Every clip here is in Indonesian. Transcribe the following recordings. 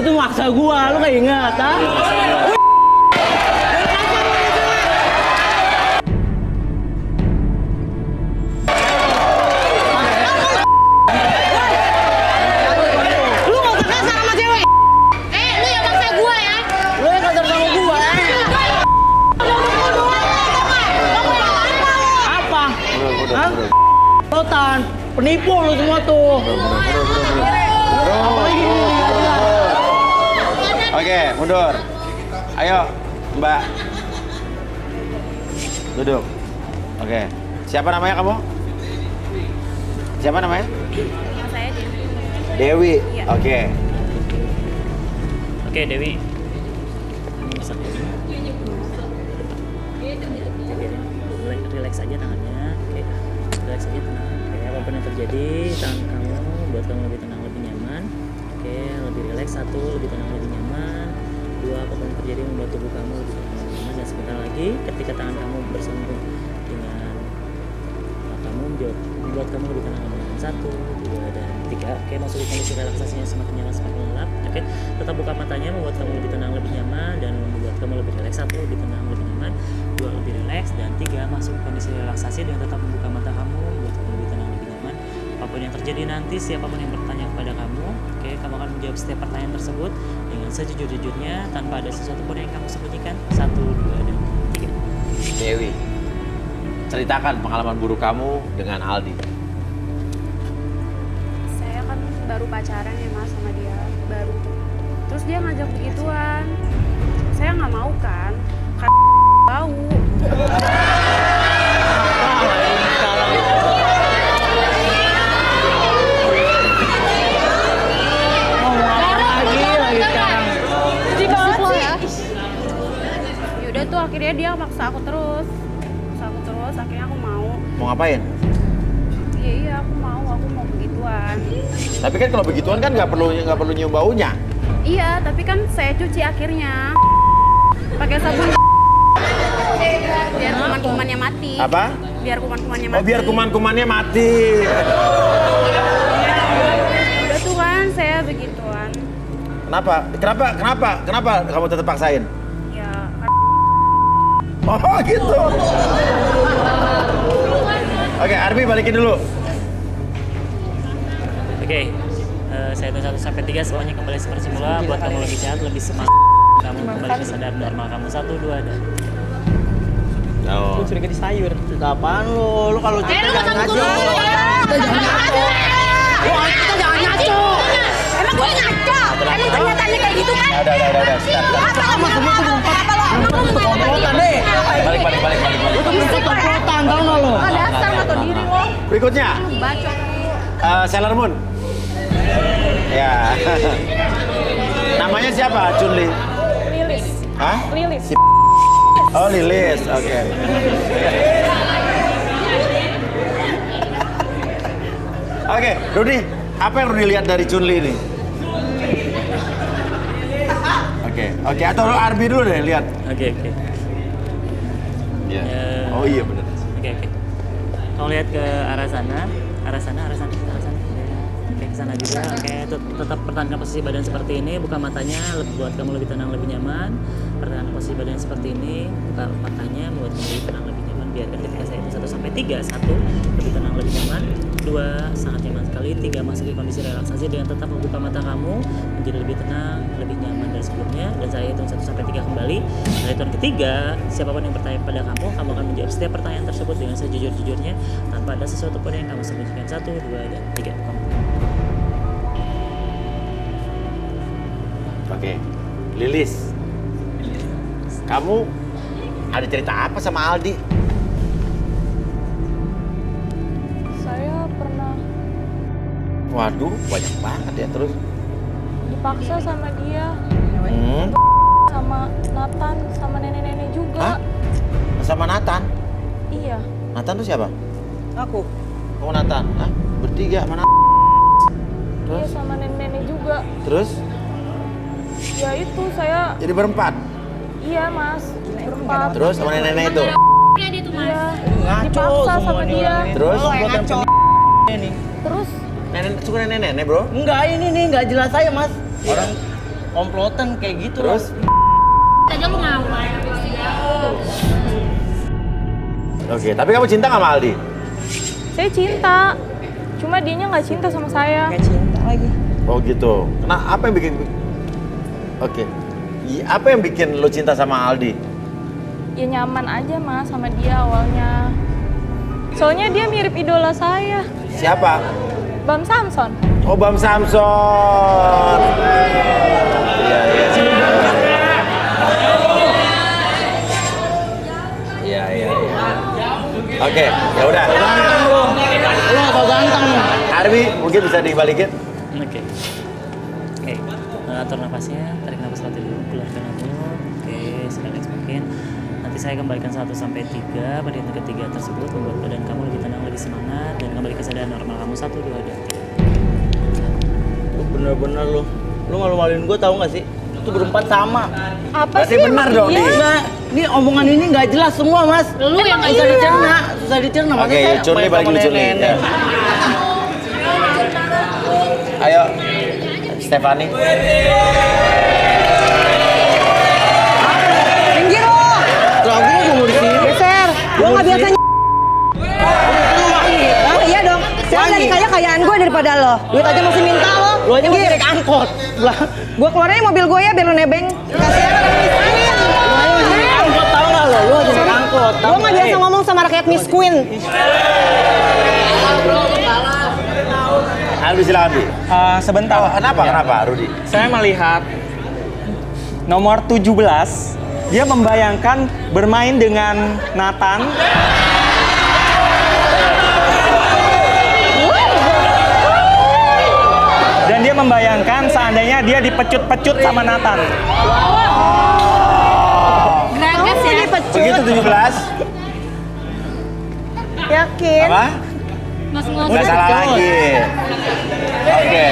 tuh maksa gua, lu nggak ingat, ah? Lu nggak usah kasar sama cewek. Lu yang maksa gua ya. Lu yang kasar sama gua, Apa? Hah? Rotan, penipu lu semua tuh. Oke, mundur. Ayo, Mbak. Duduk. Oke. Siapa namanya kamu? Siapa namanya? Nama saya Dewi. Dewi. Iya. Oke. Oke, Dewi. Relax aja tangannya. Oke. Relax aja tenang. Oke, apapun yang terjadi, tangan kamu buat kamu lebih tenang, lebih nyaman. Oke, lebih relax. 1, lebih tenang, lebih nyaman. 2, apapun yang terjadi membuat tubuh kamu lebih tenang, lebih nyaman. Dan sebentar lagi, ketika tangan kamu bersambung dengan kamu membuat kamu lebih tenang, lebih nyaman. 1, 2, dan 3. Oke, masuk ke kondisi relaksasinya semakin nyaman, semakin lelap. Oke, tetap buka matanya, membuat kamu lebih tenang, lebih nyaman, dan membuat kamu lebih rileks. 1, lebih tenang, lebih nyaman. 2, lebih rileks. Dan 3, masuk ke kondisi relaksasi dengan tetap membuka mata kamu, membuat kamu lebih tenang, lebih nyaman. Apapun yang terjadi nanti, siapapun yang bertanya kepada kamu, oke, kamu akan menjawab setiap pertanyaan tersebut dengan sejujur-jujurnya, tanpa ada sesuatu pun yang kamu sembunyikan. 1, 2, dan 3. Dewi. Ceritakan pengalaman buruk kamu dengan Aldi. Saya kan baru pacaran ya Mas sama dia, baru. Terus dia ngajak begituan. Saya nggak mau kan bau. Yaudah tuh akhirnya dia maksa aku terus. Akhirnya aku mau. Mau ngapain? Iya aku mau begituan. Tapi kan kalau begituan kan nggak perlu nyium baunya. Iya, tapi kan saya cuci akhirnya pakai sabun biar kuman-kumannya mati. Apa? Biar kuman-kumannya mati. Oh, biar kuman-kumannya mati. Udah tuh kan saya begituan. Kenapa kamu tetap paksain? Ya Oh, gitu. Oke, Arbi balikin dulu. Oke, saya hitung 1 sampai 3, semuanya kembali seperti semula. Buat kamu lebih sehat, lebih semangat. Kamu kembali ke sadar normal kamu. 1, 2, dan Oh. Lu curiga di sayur. Cerita apaan lu? Lu kalau cerita lu jangan nggak ngaco. Kita jangan ngaco. Kita jangan ngaco. Emang gue ngaco? Emang kenyataannya kayak gitu kan? Udah. Sama semua tuh komplotan deh. Balik. Lu tuh komplotan, tau nggak lu? Dasar nggak tau diri lo. Berikutnya, Bacot. Sailor Moon. Ya. Namanya siapa? Chunli. Lilis. Hah? Lilis. Oh, Lilis. Oke. Oke, Rudi, apa yang Rudi lihat dari Chunli ini? Oke, atau Arbi dulu deh lihat. Oke. Iya. Ya. Oh iya benar. Oke. Kamu lihat ke arah sana. Ya. Oke, ke sana juga. Oke, tetap pertahankan posisi badan seperti ini. Buka matanya, buat kamu lebih tenang, lebih nyaman. Pertahankan posisi badan seperti ini. Buka matanya, buat kamu lebih tenang, lebih nyaman. Biarkan ketika saya hitung 1 sampai 3. 1, lebih tenang, lebih nyaman. 2, sangat nyaman sekali. 3, masuk ke kondisi relaksasi dengan tetap membuka mata kamu menjadi lebih tenang, lebih nyaman dari sebelumnya. Dan saya hitung 1 sampai 3 kembali. Dari hitungan ketiga, siapapun yang bertanya pada kamu akan menjawab setiap pertanyaan tersebut dengan sejujur-jujurnya tanpa ada sesuatu pun yang kamu sembunyikan. 1, 2, dan 3. Oke. Lilis. Kamu ada cerita apa sama Aldi? Saya pernah Waduh, banyak banget ya terus. dipaksa sama dia, sama Nathan, sama nenek-nenek juga. Hah? Sama Nathan? Iya, Nathan tuh siapa? Aku. Kamu Nathan? Hah? Bertiga mana? iya Terus? sama nenek-nenek juga. Terus? Ya itu saya, Jadi berempat? iya mas, berempat. Terus sama nenek-nenek itu? Iya dia tuh Mas. Iya, Ngaco dipaksa sama semua nih dia. orang ini. Terus? Lu yang ngaco ini. Terus Nenek, suka nenek-nenek bro? Enggak, ini nih enggak jelas saya, Mas. Orang komplotan kayak gitu. Terus? Aja lu ngawal. Oke, tapi kamu cinta nggak sama Aldi? Saya cinta. Cuma dianya nggak cinta sama saya. Gak cinta lagi. Oh gitu. Apa yang bikin? Oke. Apa yang bikin lo cinta sama Aldi? Ya nyaman aja mas sama dia awalnya. Soalnya dia mirip idola saya. Siapa? Bam Samson. Oh, Bam Samson. Iya, iya. Iya, iya. Oke, ya udah. Lu kok ganteng. Arbi, mungkin bisa dibalikin? Oke. Oke. Atur nafasnya, tarik nafas satu dulu, keluarkan nafas. Oke, relax mungkin. Nanti saya kembalikan 1 sampai 3. Pada yang ketiga tersebut membuat badan kamu lebih tenang, lebih semangat dan kembali kesadaran normal kamu 1, 2, dan 3. Lu bener-bener lu. Lu malu-maluin gue tahu nggak sih? Itu berempat sama. Apa Masih benar dong, Iya. Di. Nah, ini omongan ini nggak jelas semua, Mas. Lu yang nggak susah jelas. dicerna, susah dicerna. Oke, Makanya saya Curly main balik sama dulu Curly. nenek. Ya. Ayo, Stefani. Minggir lo. Lah, gue mau di sini. Geser. Gue nggak biasa Oh iya dong. Saya dari kaya-kayaan gue daripada lo. Duit aja masih minta lo. Lu aja masih naik angkot. Lah, Gue keluarin mobil gue ya biar lo nebeng. Kasihan orang miskin. angkot tahu nggak lo? Lu aja naik angkot. Gue nggak biasa ngomong sama rakyat miskin. Aldi silakan, Bi. Sebentar. Oh, kenapa, Rudi? Saya melihat nomor 17, dia membayangkan bermain dengan Nathan. Dan dia membayangkan seandainya dia dipecut-pecut sama Nathan. Gragas ya. Begitu 17? Yakin? Apa? Mas Nggak salah lagi. Oke.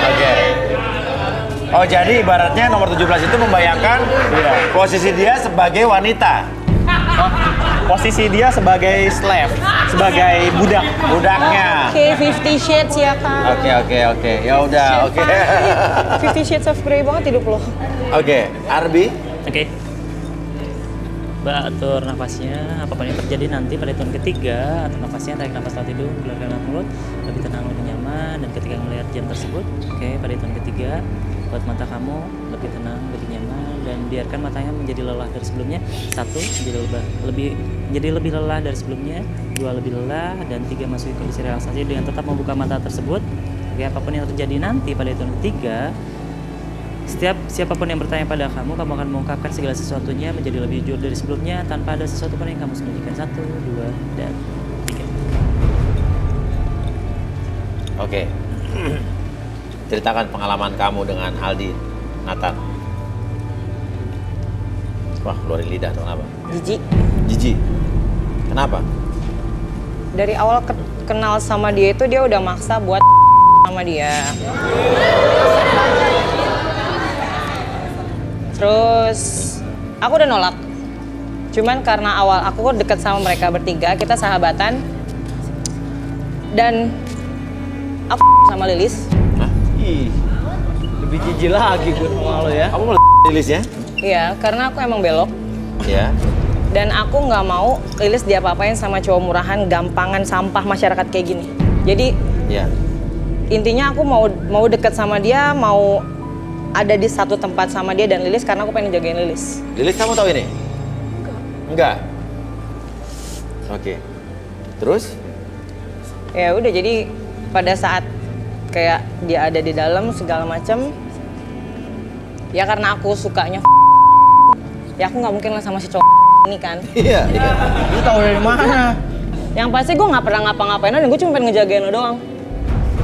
Oke. Oh, jadi ibaratnya nomor 17 itu membayangkan posisi dia sebagai wanita. Posisi dia sebagai slave, sebagai budak. Budaknya. Oke, 50 Shades ya kan. Oke. Ya udah, oke. 50 Shades of Grey banget hidup lo. Oke, Arbi. Oke. Mbak atur nafasnya, apapun yang terjadi nanti pada hitungan ketiga, atur nafasnya, tarik nafas lewat hidung, keluarkan lewat mulut, lebih tenang, lebih nyaman, dan ketika melihat jam tersebut, oke, pada hitungan ketiga, buat mata kamu lebih tenang, lebih nyaman, dan biarkan matanya menjadi lelah dari sebelumnya. 1, menjadi lebih lelah dari sebelumnya, 2, lebih lelah, dan 3, masuki kondisi relaksasi dengan tetap membuka mata tersebut. Oke, apapun yang terjadi nanti pada hitungan ketiga, siapapun yang bertanya pada kamu akan mengungkapkan segala sesuatunya menjadi lebih jujur dari sebelumnya tanpa ada sesuatu pun yang kamu sembunyikan. 1, 2, dan 3. Oke. Ceritakan pengalaman kamu dengan Aldi, Nathan. Wah, keluarin lidah tuh, kenapa? Jijik. Kenapa? Dari awal kenal sama dia itu dia udah maksa buat sama dia. Terus aku udah nolak. Cuman karena awal aku deket sama mereka bertiga, kita sahabatan. Dan aku sama Lilis. Hah? Ih, lebih jijik lagi gue sama lo ya. Kamu mau Lilisnya? Iya, karena aku emang belok. Ya. Dan aku nggak mau Lilis diapa-apain sama cowok murahan, gampangan, sampah masyarakat kayak gini. Jadi Ya. intinya aku mau deket sama dia, mau ada di satu tempat sama dia dan Lilis karena aku pengen jagain Lilis. Lilis, kamu tahu ini? Enggak. Oke. Terus? Ya udah, jadi pada saat kayak dia ada di dalam segala macam, ya karena aku sukanya ya aku nggak mungkin lah sama si cowok ini kan. Iya. Lu tahu dari mana? Yang pasti gue nggak pernah ngapa-ngapain dan gue cuma pengen ngejagain lo doang.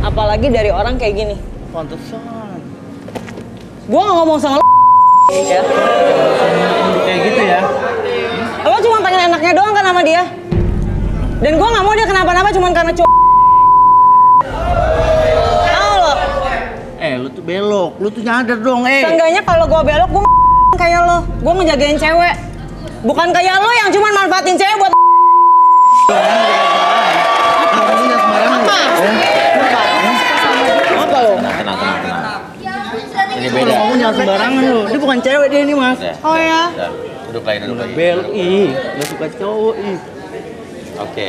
Apalagi dari orang kayak gini. Pantesan. Gue nggak ngomong sama lo ya. Kayak gitu ya. Lo cuma pengen enaknya doang kan sama dia. Dan gue nggak mau dia kenapa-napa cuma karena cowok. Tahu lo? Lu tuh belok, lu tuh nyadar dong, Seenggaknya kalau gue belok, gue kayak lo. Gue ngejagain cewek. Bukan kayak lo yang cuma manfaatin cewek buat Apa? apa lo? Tenang. Ini Kalau beda. ngomong jangan sembarangan lo. Dia bukan cewek dia ini mas. Udah, Oh ya. udah. Duduk lagi, duduk lagi. Bel, ih, gak suka cowok ih. Oke.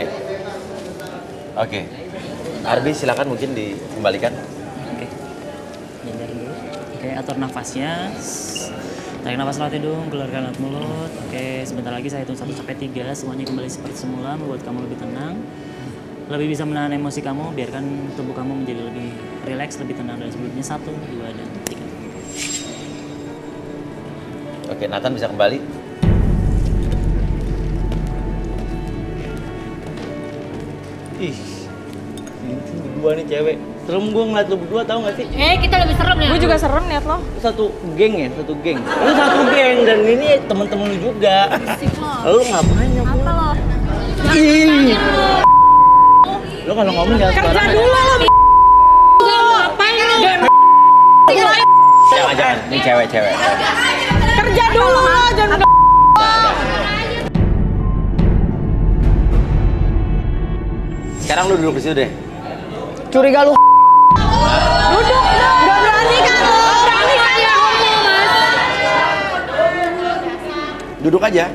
Oke. Arbi silakan mungkin dikembalikan. Oke. Hindar dulu. Oke, atur nafasnya. Tarik nafas lewat hidung, keluarkan lewat mulut. Oke, sebentar lagi saya hitung 1 sampai 3. Semuanya kembali seperti semula, membuat kamu lebih tenang. Lebih bisa menahan emosi kamu, biarkan tubuh kamu menjadi lebih rileks, lebih tenang dari sebelumnya. 1, 2, dan 3. Oke, Nathan bisa kembali. Ih, ini berdua nih cewek. Serem gue ngeliat lo berdua tau gak sih? Kita lebih serem ya. Gue juga serem liat lo. Satu geng ya, satu geng. Lu satu geng dan ini temen-temen lu juga. Lu ngapain ya? Apa lo? Ih. Lu kalau ngomong jangan Kerja sembarangan. dulu lo. Ngapain lo? Jangan, ini cewek-cewek. Kerja dulu lo, jangan Sekarang lu duduk di situ deh. Curiga lu. duduk. Gak berani kan lo? Berani kan ya ngomong mas? Duduk aja.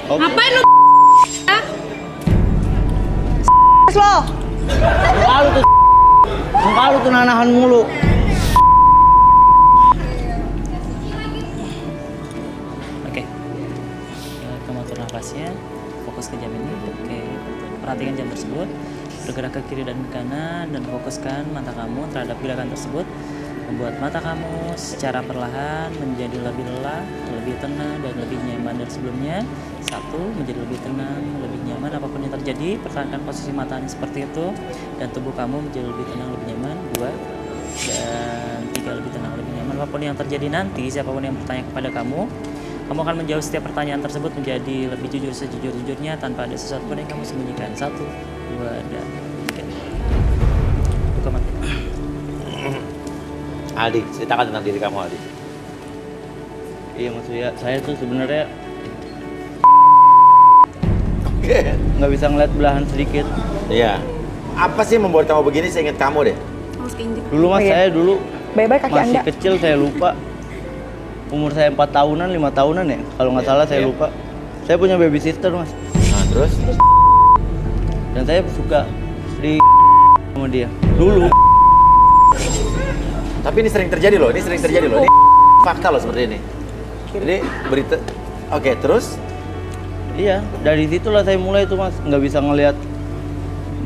Ngapain lo? Lo. Muka lu tuh nanahan mulu. Oke. Kamu atur nafasnya, fokus ke jam ini. Oke, perhatikan jam tersebut. Bergerak ke kiri dan ke kanan dan fokuskan mata kamu terhadap gerakan tersebut. Membuat mata kamu secara perlahan menjadi lebih lelah, lebih tenang dan lebih nyaman dari sebelumnya. 1, menjadi lebih tenang, lebih nyaman apapun yang terjadi. Pertahankan posisi mata seperti itu dan tubuh kamu menjadi lebih tenang, lebih nyaman. 2 dan 3, lebih tenang, lebih nyaman. Apapun yang terjadi nanti, siapapun yang bertanya kepada kamu akan menjawab setiap pertanyaan tersebut menjadi lebih jujur sejujur-jujurnya tanpa ada sesuatu pun yang kamu sembunyikan. 1, 2, dan 3. Buka mata. Aldi, ceritakan tentang diri kamu, Aldi. Iya maksudnya saya tuh sebenarnya Oke. nggak bisa ngeliat belahan sedikit. Iya. Apa sih yang membuat kamu begini? Saya ingat kamu deh. Harus keinjek. Dulu mas saya dulu Baik-baik kaki masih Anda. kecil saya lupa. Umur saya 4 tahunan, 5 tahunan ya. Kalau nggak salah saya Iya. lupa. Saya punya baby sister mas. Nah, terus? Dan saya suka di sama dia. Dulu. Tapi ini sering terjadi loh, ini fakta loh seperti ini. Jadi berita. Oke, terus? Iya, dari situlah saya mulai tuh mas. Nggak bisa ngelihat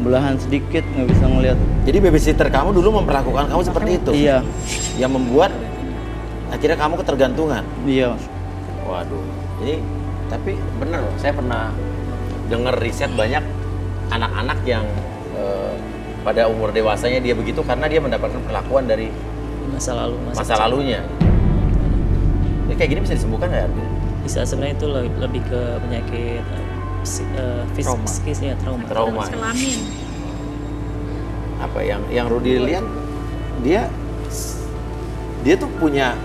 belahan sedikit, nggak bisa ngelihat. Jadi babysitter kamu dulu memperlakukan kamu seperti itu? Iya, Yang membuat akhirnya kamu ketergantungan? iya mas. Waduh, ini tapi bener loh, saya pernah dengar riset banyak anak-anak yang pada umur dewasanya dia begitu karena dia mendapatkan perlakuan dari Masa lalu, masa lalunya. Ini kayak gini bisa disembuhkan nggak ya? bisa sebenarnya itu lebih ke penyakit psikis ya, trauma. Kelamin. Apa yang Rudy lihat, dia tuh punya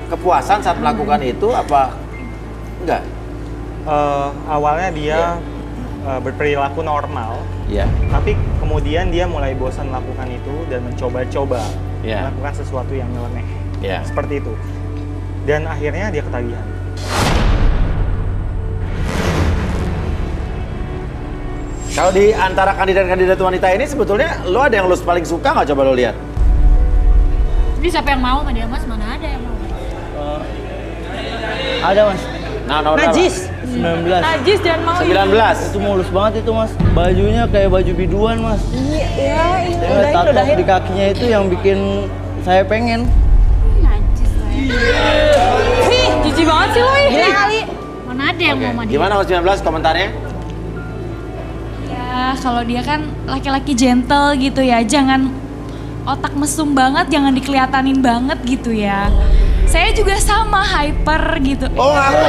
kepuasan saat melakukan itu apa enggak? Awalnya dia berperilaku normal, Iya. tapi kemudian dia mulai bosan melakukan itu dan mencoba-coba Iya. melakukan sesuatu yang nyeleneh. Iya. Seperti itu. Dan akhirnya dia ketagihan. Kalau di antara kandidat-kandidat wanita ini sebetulnya lo ada yang lo paling suka nggak, coba lo lihat? Ini siapa yang mau sama dia mas? Mana ada yang mau? Ada mas. Nah, nomor Najis. 19. Najis jangan mau. 19. Itu mulus banget itu mas. Bajunya kayak baju biduan mas. Iya, Saya ngeliat tato di kakinya itu yang bikin saya pengen. Najis lah ya. Ih, jijik banget sih lo ini. Mana ada yang Oke. mau sama dia? Gimana Mas 19 komentarnya? Ya, kalau dia kan laki-laki gentle gitu ya, jangan otak mesum banget, jangan dikelihatanin banget gitu ya. Saya juga sama hyper gitu. Oh, aku.